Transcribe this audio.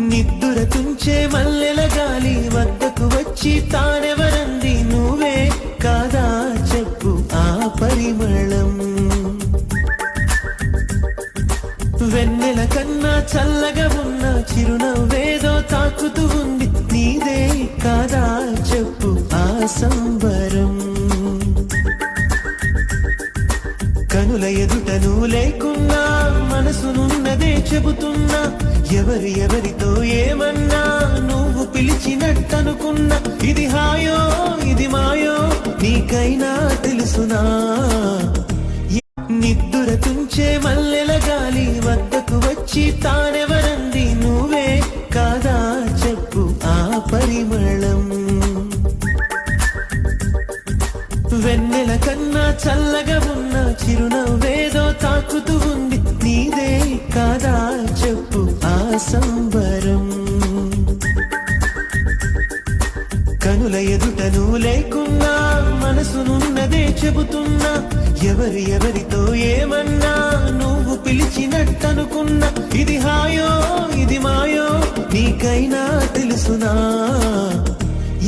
నిద్దుర తుంచే మల్లెల గాలి వద్దకు వచ్చి తానెవరంది నువ్వే కాదా చెప్పు ఆ పరిమళం వెన్నెల కన్నా చల్లగా ఉన్న చిరునవ్వేదో తాకుతూ ఉంది నీదే కాదా చెప్పు ఆ సంబరం కనుల ఎదుట నువ్వు లేకున్నా మనసునున్నదే చెబుతున్నా ఎవరితో ఏమన్నా నువ్వు పిలిచినట్టనుకున్నా ఇది హాయో ఇది మాయో నీకైనా తెలుసునా నిద్దుర తుంచే మల్లెల గాలి వద్దకు వచ్చి తానెవరంది నువ్వే కాదా చెప్పు ఆ పరిమళం వెన్నెల కన్నా చల్లగా ఉన్న చిరునవ్వేదో తాకుతూ ఉంది నీదే కాదా చెప్పు ఆ సంబరం కనుల ఎదుట నువ్వు లేకున్నా మనసునున్నదే చెబుతున్నా ఎవరితో ఏమన్నా నువ్వు పిలిచినట్టనుకున్నా ఇది హాయో